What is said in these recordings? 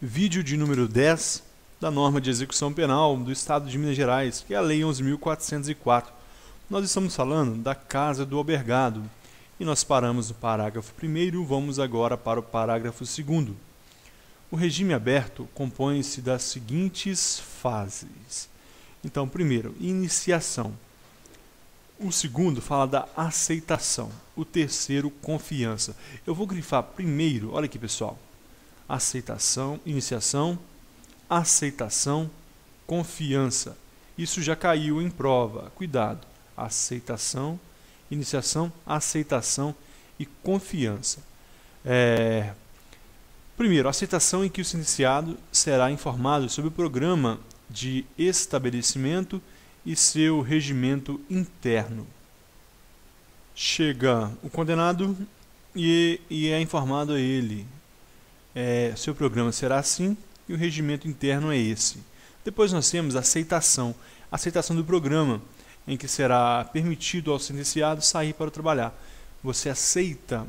Vídeo de número 10 da norma de execução penal do Estado de Minas Gerais, que é a Lei 11.404. Nós estamos falando da casa do albergado e nós paramos no parágrafo 1º, vamos agora para o parágrafo 2º. O regime aberto compõe-se das seguintes fases. Então, primeiro, iniciação. O segundo fala da aceitação. O terceiro, confiança. Eu vou grifar primeiro, olha aqui pessoal, aceitação, iniciação, aceitação, confiança. Isso já caiu em prova, cuidado. Aceitação, iniciação, aceitação e confiança. Primeiro, aceitação em que o sentenciado será informado sobre o programa de estabelecimento e seu regimento interno. Chega o condenado e é informado a ele. Seu programa será assim e o regimento interno é esse. Depois nós temos a aceitação do programa, em que será permitido ao sentenciado sair para trabalhar. Você aceita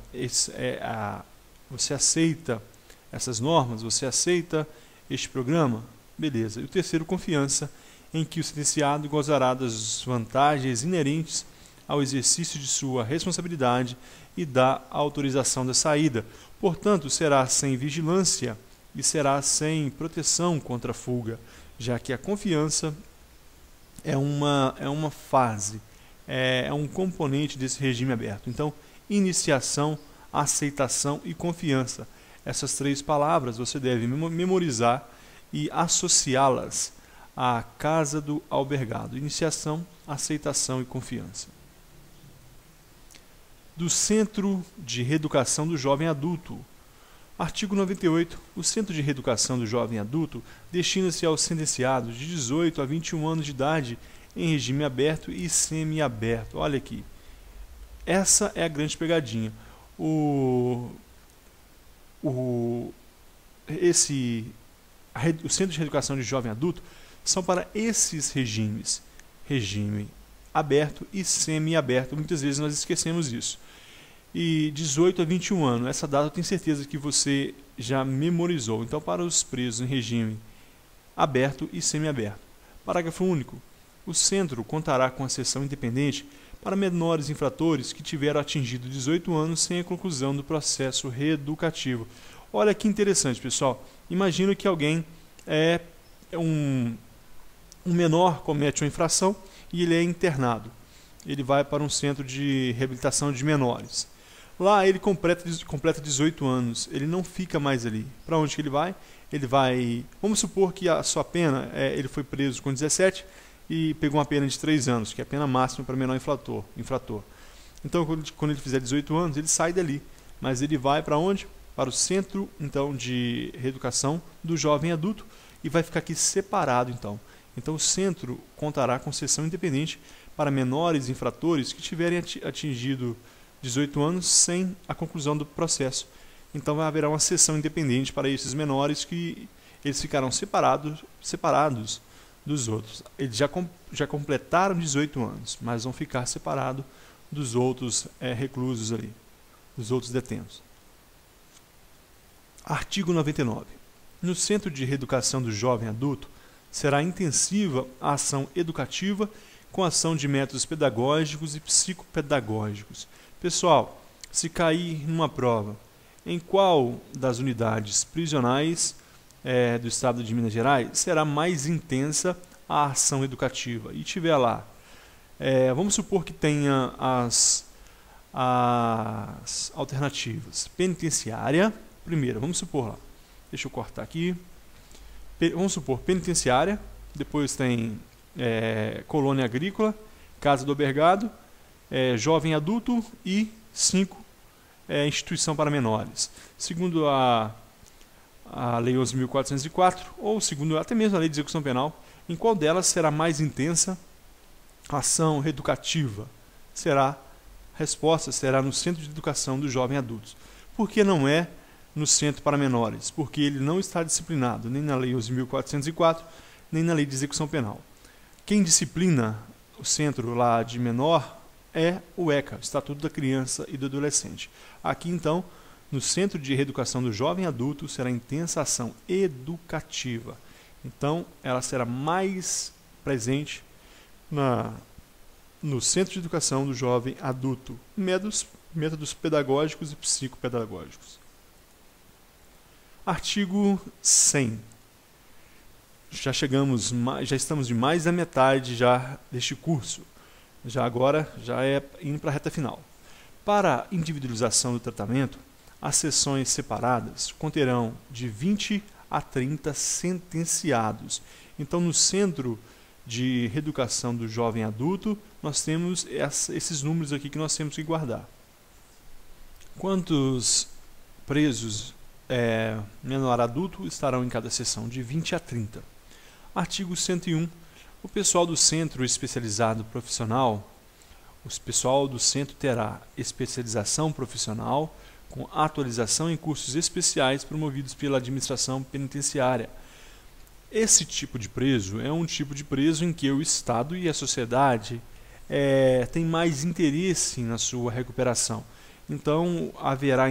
essas normas? Você aceita este programa? Beleza. E o terceiro, confiança, em que o sentenciado gozará das vantagens inerentes ao exercício de sua responsabilidade e da autorização da saída. Portanto, será sem vigilância e será sem proteção contra a fuga, já que a confiança é uma fase, é um componente desse regime aberto. Então, iniciação, aceitação e confiança. Essas três palavras você deve memorizar e associá-las à casa do albergado. Iniciação, aceitação e confiança. Do Centro de Reeducação do Jovem Adulto. Artigo 98. O Centro de Reeducação do Jovem Adulto destina-se aos sentenciados de 18 a 21 anos de idade em regime aberto e semiaberto. Olha aqui. Essa é a grande pegadinha. O Centro de Reeducação de Jovem Adulto são para esses regimes. Regime aberto e semiaberto. Muitas vezes nós esquecemos isso. E 18 a 21 anos, essa data eu tenho certeza que você já memorizou. Então, para os presos em regime aberto e semiaberto. Parágrafo único. O centro contará com a seção independente para menores infratores que tiveram atingido 18 anos sem a conclusão do processo reeducativo. Olha que interessante, pessoal. Imagina que alguém um menor comete uma infração e ele é internado. Ele vai para um centro de reabilitação de menores. Lá ele completa 18 anos, ele não fica mais ali. Para onde que ele vai? Ele vai... Vamos supor que a sua pena, ele foi preso com 17 e pegou uma pena de 3 anos, que é a pena máxima para menor infrator. Então, quando ele fizer 18 anos, ele sai dali. Mas ele vai para onde? Para o Centro então, de Reeducação do Jovem Adulto e vai ficar aqui separado. Então o centro contará com seção independente para menores infratores que tiverem atingido 18 anos sem a conclusão do processo. Então haverá uma seção independente para esses menores que eles ficarão separados dos outros. Eles já completaram 18 anos, mas vão ficar separados dos outros reclusos ali, dos outros detentos. Artigo 99. No Centro de Reeducação do Jovem Adulto será intensiva a ação educativa com ação de métodos pedagógicos e psicopedagógicos. Pessoal, se cair numa prova, em qual das unidades prisionais do Estado de Minas Gerais será mais intensa a ação educativa? E tiver lá, vamos supor que tenha as alternativas. Penitenciária, primeiro, vamos supor lá. Deixa eu cortar aqui. Vamos supor, penitenciária, depois tem colônia agrícola, casa do albergado, jovem adulto e 5, instituição para menores. Segundo a Lei 11.404, ou segundo até mesmo a Lei de Execução Penal, em qual delas será mais intensa a ação reeducativa? A resposta será no Centro de Educação do Jovem Adultos. Por que não é no centro para menores? Porque ele não está disciplinado nem na Lei 11.404, nem na Lei de Execução Penal. Quem disciplina o centro lá de menor é o ECA, Estatuto da Criança e do Adolescente. Aqui, então, No Centro de Reeducação do Jovem Adulto será intensa ação educativa. Então, ela será mais presente no Centro de Educação do Jovem Adulto. Métodos pedagógicos e psicopedagógicos. Artigo 100. Já estamos de mais da metade já deste curso. Agora é indo para a reta final. Para a individualização do tratamento, as sessões separadas conterão de 20 a 30 sentenciados. Então, no Centro de Reeducação do Jovem Adulto, nós temos esses números aqui que nós temos que guardar. Quantos presos menor adulto estarão em cada sessão? De 20 a 30. Artigo 101. O pessoal do Centro Especializado Profissional, o pessoal do centro terá especialização profissional com atualização em cursos especiais promovidos pela administração penitenciária. Esse tipo de preso é um tipo de preso em que o Estado e a sociedade têm mais interesse na sua recuperação. Então, haverá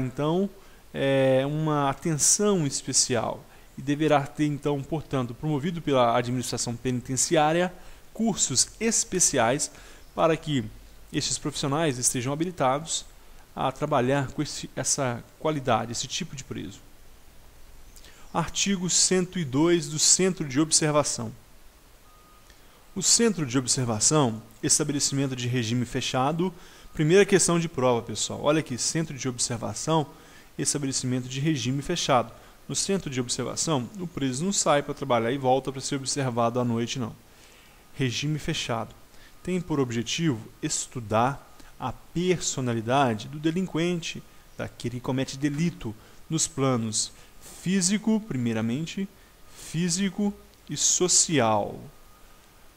uma atenção especial e deverá ter, então, portanto, promovido pela administração penitenciária, cursos especiais para que estes profissionais estejam habilitados a trabalhar com essa qualidade, esse tipo de preso. Artigo 102 do Centro de Observação. O Centro de Observação, estabelecimento de regime fechado. Primeira questão de prova, pessoal. Olha aqui, Centro de Observação, estabelecimento de regime fechado. No Centro de Observação, o preso não sai para trabalhar e volta para ser observado à noite, não. Regime fechado. Tem por objetivo estudar a personalidade do delinquente, daquele que comete delito, nos planos físico, primeiramente, físico e social,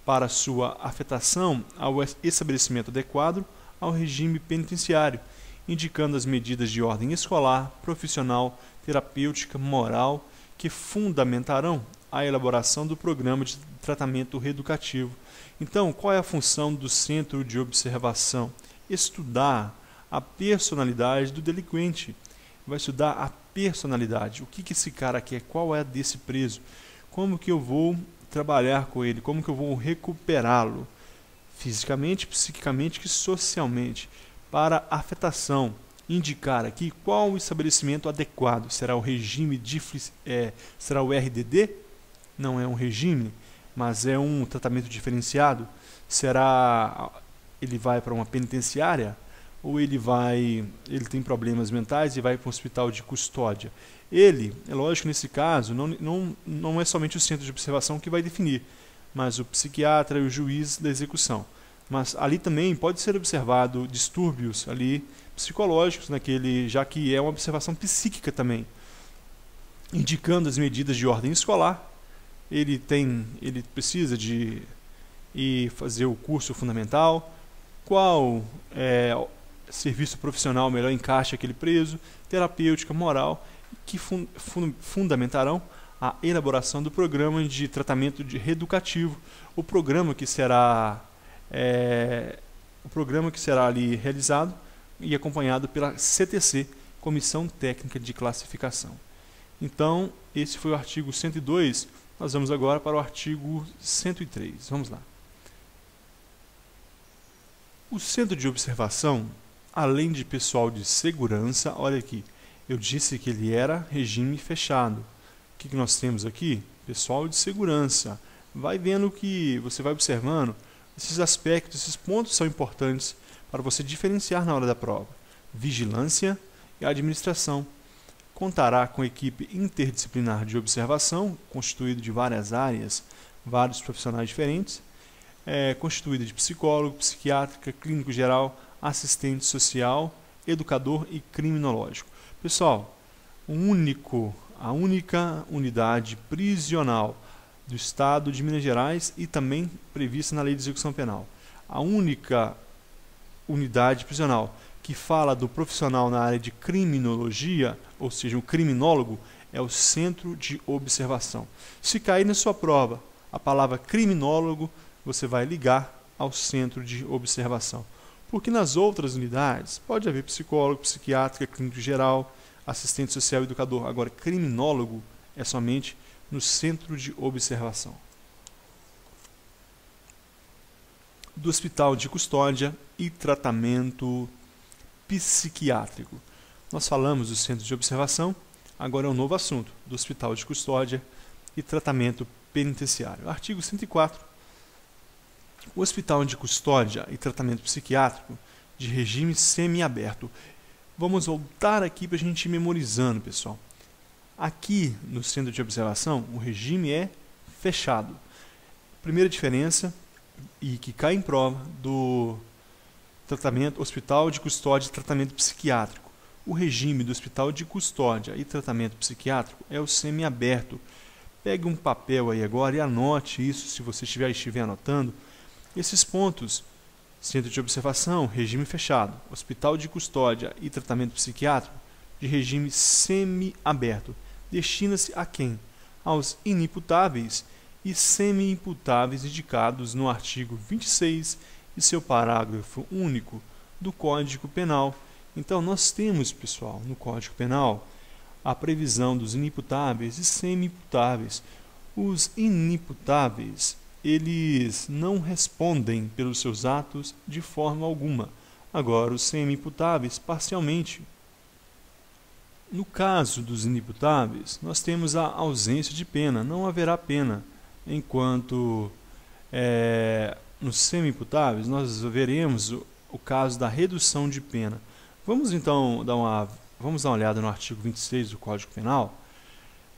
para sua afetação ao estabelecimento adequado ao regime penitenciário, indicando as medidas de ordem escolar, profissional, terapêutica, moral, que fundamentarão a elaboração do programa de tratamento reeducativo. Então, qual é a função do Centro de Observação? Estudar a personalidade do delinquente. Vai estudar a personalidade. O que esse cara quer? Qual é desse preso? Como que eu vou trabalhar com ele? Como que eu vou recuperá-lo? Fisicamente, psiquicamente e socialmente. Para afetação. Indicar aqui qual o estabelecimento adequado. Será o regime será o RDD? Não é um regime, mas é um tratamento diferenciado. Será ele vai para uma penitenciária ou ele tem problemas mentais e vai para um hospital de custódia? É lógico, nesse caso, não é somente o Centro de Observação que vai definir, mas o psiquiatra e o juiz da execução. Mas ali também pode ser observado distúrbios ali psicológicos já que é uma observação psíquica também, indicando as medidas de ordem escolar. Ele precisa de ir fazer o curso fundamental, qual serviço profissional melhor encaixa aquele preso, terapêutica, moral, que fundamentarão a elaboração do programa de tratamento reeducativo, o programa que será ali realizado e acompanhado pela CTC, Comissão Técnica de Classificação. Então, esse foi o artigo 102. Nós vamos agora para o artigo 103. Vamos lá. O Centro de Observação, além de pessoal de segurança, olha aqui, eu disse que ele era regime fechado. O que nós temos aqui? Pessoal de segurança. Vai vendo que você vai observando esses aspectos, esses pontos são importantes para você diferenciar na hora da prova. Vigilância e administração. Contará com equipe interdisciplinar de observação, constituído de várias áreas, vários profissionais diferentes, constituída de psicólogo, psiquiátrica, clínico geral, assistente social, educador e criminológico. Pessoal, a única unidade prisional do Estado de Minas Gerais e também prevista na Lei de Execução Penal. A única unidade prisional que fala do profissional na área de criminologia, ou seja, o criminólogo, é o Centro de Observação. Se cair na sua prova a palavra criminólogo, você vai ligar ao Centro de Observação. Porque nas outras unidades pode haver psicólogo, psiquiátrica, clínico geral, assistente social e educador. Agora, criminólogo é somente no centro de observação. Do hospital de custódia e tratamento psiquiátrico. Nós falamos do centro de observação, agora é um novo assunto, do hospital de custódia e tratamento penitenciário. Artigo 104. O hospital de custódia e tratamento psiquiátrico de regime semiaberto. Vamos voltar aqui para a gente ir memorizando, pessoal. Aqui no centro de observação, o regime é fechado. Primeira diferença, e que cai em prova, do tratamento hospital de custódia e tratamento psiquiátrico. O regime do hospital de custódia e tratamento psiquiátrico é o semiaberto. Pegue um papel aí agora e anote isso, se você estiver anotando. Esses pontos: centro de observação, regime fechado, hospital de custódia e tratamento psiquiátrico de regime semiaberto. Destina-se a quem? Aos inimputáveis e semi-imputáveis indicados no artigo 26 e seu parágrafo único do Código Penal. Então, nós temos, pessoal, no Código Penal, a previsão dos inimputáveis e semi-imputáveis. Os inimputáveis, eles não respondem pelos seus atos de forma alguma. Agora, os semi-imputáveis, parcialmente. No caso dos inimputáveis, nós temos a ausência de pena, não haverá pena, enquanto nos semi-imputáveis nós veremos o caso da redução de pena. Vamos então dar uma olhada no artigo 26 do Código Penal.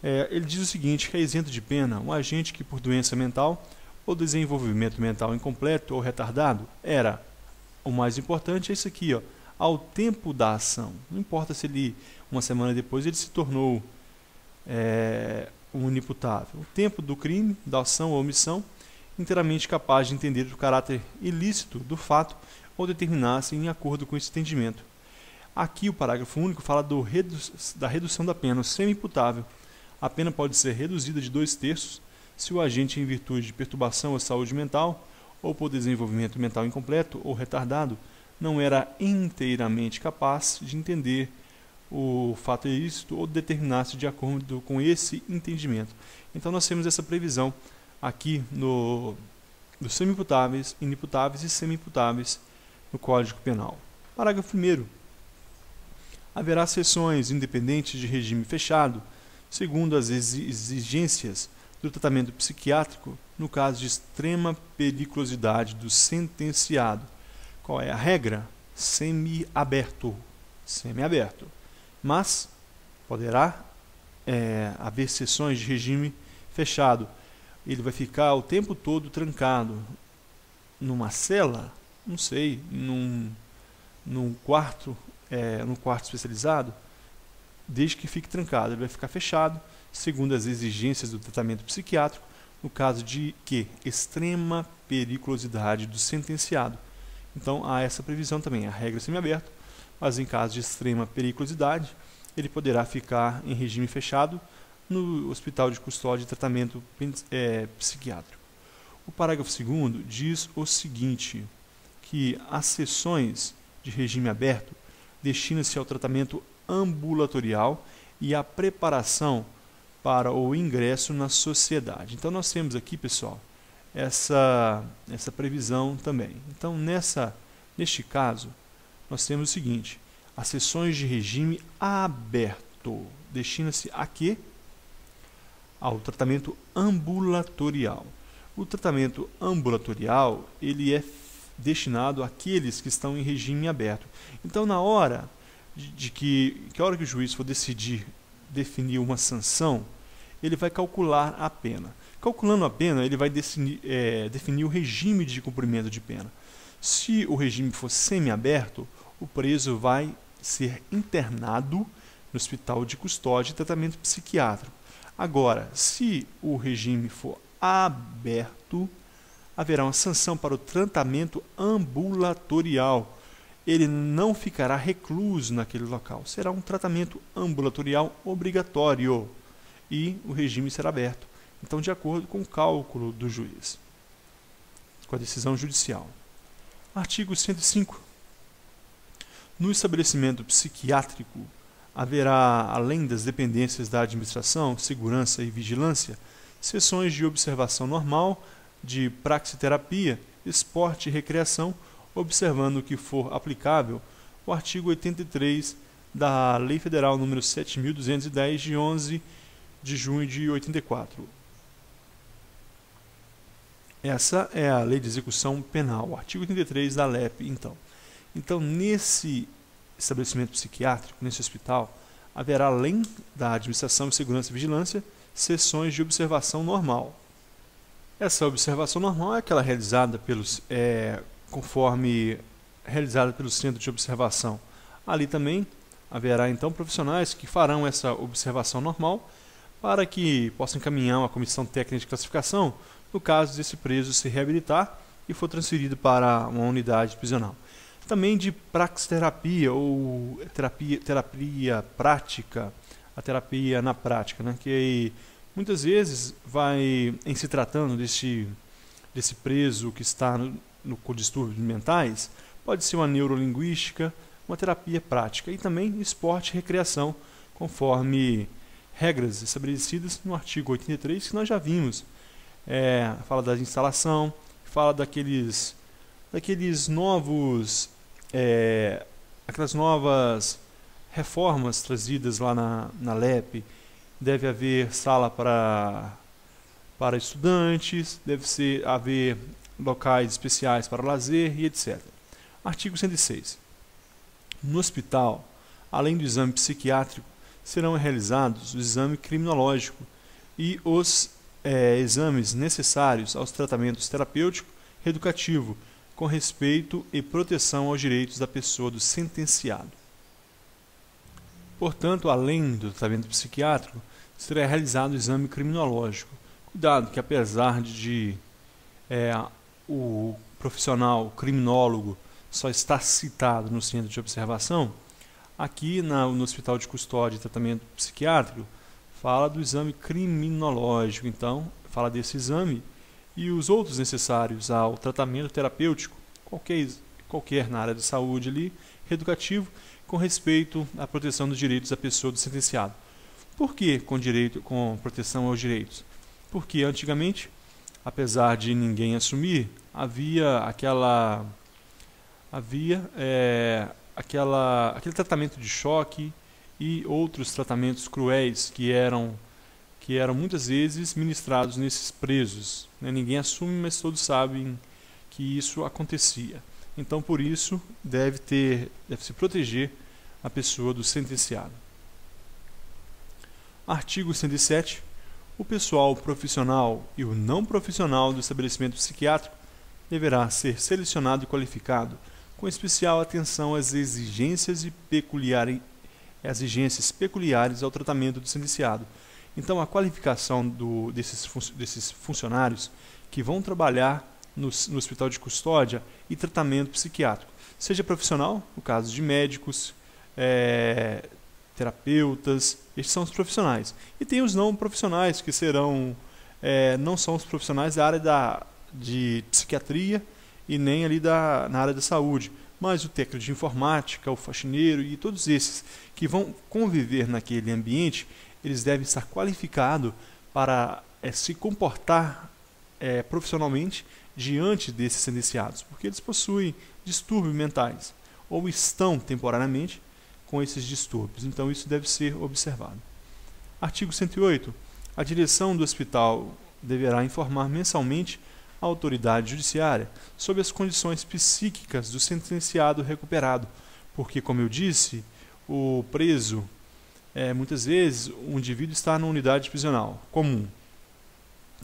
Ele diz o seguinte, que é isento de pena um agente que por doença mental ou desenvolvimento mental incompleto ou retardado era, o mais importante é isso aqui, ó, ao tempo da ação. Não importa se ele, uma semana depois, ele se tornou um inimputável. O tempo do crime, da ação ou omissão, inteiramente capaz de entender o caráter ilícito do fato ou determinar-se em acordo com esse entendimento. Aqui o parágrafo único fala da redução da pena. O semi-imputável. A pena pode ser reduzida de 2/3 se o agente, em virtude de perturbação à saúde mental ou por desenvolvimento mental incompleto ou retardado, não era inteiramente capaz de entender o fato ilícito ou determinar-se de acordo com esse entendimento. Então nós temos essa previsão aqui dos semi-imputáveis, inimputáveis e semi-imputáveis no Código Penal. Parágrafo 1º. Haverá sessões independentes de regime fechado, segundo as exigências do tratamento psiquiátrico, no caso de extrema periculosidade do sentenciado. Qual é a regra? Semiaberto. Semiaberto. Mas poderá haver sessões de regime fechado. Ele vai ficar o tempo todo trancado numa cela, não sei, num quarto especializado, desde que fique trancado. Ele vai ficar fechado, segundo as exigências do tratamento psiquiátrico, no caso de extrema periculosidade do sentenciado. Então, há essa previsão também, a regra semiaberto, mas em caso de extrema periculosidade, ele poderá ficar em regime fechado no hospital de custódia e tratamento psiquiátrico. O parágrafo 2º diz o seguinte, que as sessões de regime aberto destinam-se ao tratamento ambulatorial e à preparação para o ingresso na sociedade. Então nós temos aqui, pessoal, essa previsão também. Então neste caso, nós temos o seguinte, as sessões de regime aberto destina-se a quê? Ao tratamento ambulatorial. O tratamento ambulatorial, ele é destinado àqueles que estão em regime aberto. Então, na hora que o juiz for definir uma sanção, ele vai calcular a pena. Calculando a pena, ele vai definir o regime de cumprimento de pena. Se o regime for semiaberto, o preso vai ser internado no hospital de custódia e tratamento psiquiátrico. Agora, se o regime for aberto, haverá uma sanção para o tratamento ambulatorial. Ele não ficará recluso naquele local. Será um tratamento ambulatorial obrigatório e o regime será aberto. Então, de acordo com o cálculo do juiz, com a decisão judicial. Artigo 105. No estabelecimento psiquiátrico, haverá, além das dependências da administração, segurança e vigilância, sessões de observação normal, de praxiterapia, esporte e recreação, observando o que for aplicável o artigo 83 da Lei Federal nº 7.210, de 11 de junho de 84. Essa é a Lei de Execução Penal, o artigo 83 da LEP, Então, nesse estabelecimento psiquiátrico, nesse hospital, haverá, além da administração, segurança e vigilância, sessões de observação normal. Essa observação normal é aquela realizada realizada pelo centro de observação. Ali também haverá, então, profissionais que farão essa observação normal para que possam encaminhar uma comissão técnica de classificação no caso desse preso se reabilitar e for transferido para uma unidade prisional. Também de praxiterapia ou terapia prática, a terapia na prática, né? Que muitas vezes em se tratando desse preso que está com distúrbios mentais, pode ser uma neurolinguística, uma terapia prática e também esporte e recreação, conforme regras estabelecidas no artigo 83, que nós já vimos. Fala da instalação, fala daqueles novos, aquelas novas reformas trazidas lá na LEP. Deve haver sala para estudantes, haver locais especiais para lazer e etc. Artigo 106. No hospital, além do exame psiquiátrico, serão realizados o exame criminológico e os exames necessários aos tratamentos terapêutico e educativo, com respeito e proteção aos direitos da pessoa do sentenciado. Portanto, além do tratamento psiquiátrico, será realizado o exame criminológico. Cuidado que, apesar de o profissional criminólogo só estar citado no centro de observação, aqui no Hospital de Custódia e Tratamento Psiquiátrico fala do exame criminológico. Então, fala desse exame e os outros necessários ao tratamento terapêutico, qualquer na área de saúde ali, educativo, com respeito à proteção dos direitos da pessoa do sentenciado. Por que com proteção aos direitos? Porque antigamente, apesar de ninguém assumir, havia aquele tratamento de choque e outros tratamentos cruéis que eram muitas vezes ministrados nesses presos. Ninguém assume, mas todos sabem que isso acontecia. Então, por isso, deve-se proteger a pessoa do sentenciado. Artigo 107. O pessoal profissional e o não profissional do estabelecimento psiquiátrico deverá ser selecionado e qualificado com especial atenção às exigências peculiares ao tratamento do sentenciado. Então, a qualificação desses funcionários que vão trabalhar no hospital de custódia e tratamento psiquiátrico, seja profissional, no caso de médicos, terapeutas, estes são os profissionais. E tem os não profissionais, que não são os profissionais da área de psiquiatria e nem ali na área da saúde, mas o técnico de informática, o faxineiro e todos esses que vão conviver naquele ambiente, eles devem estar qualificados para se comportar profissionalmente diante desses sentenciados, porque eles possuem distúrbios mentais ou estão temporariamente com esses distúrbios. Então, isso deve ser observado. Artigo 108. A direção do hospital deverá informar mensalmente a autoridade judiciária sobre as condições psíquicas do sentenciado recuperado, porque, como eu disse, o preso, muitas vezes, o indivíduo está numa unidade prisional comum.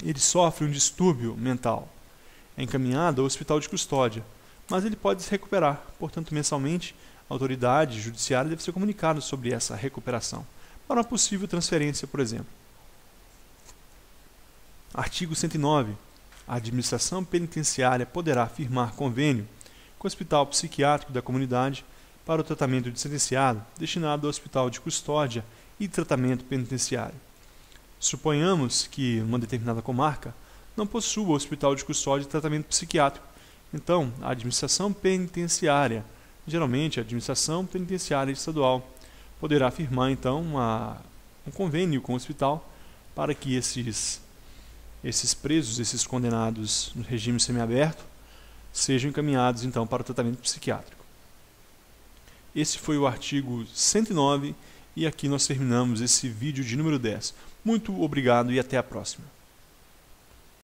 Ele sofre um distúrbio mental, é encaminhado ao hospital de custódia, mas ele pode se recuperar. Portanto, mensalmente, a autoridade judiciária deve ser comunicada sobre essa recuperação, para uma possível transferência, por exemplo. Artigo 109. A administração penitenciária poderá firmar convênio com o hospital psiquiátrico da comunidade para o tratamento de sentenciado destinado ao hospital de custódia e tratamento penitenciário. Suponhamos que uma determinada comarca não possua hospital de custódia e tratamento psiquiátrico. Então, a administração penitenciária, geralmente a administração penitenciária estadual, poderá firmar então um convênio com o hospital para que esses presos, esses condenados no regime semiaberto, sejam encaminhados então para o tratamento psiquiátrico. Esse foi o artigo 109 e aqui nós terminamos esse vídeo de número 10. Muito obrigado e até a próxima.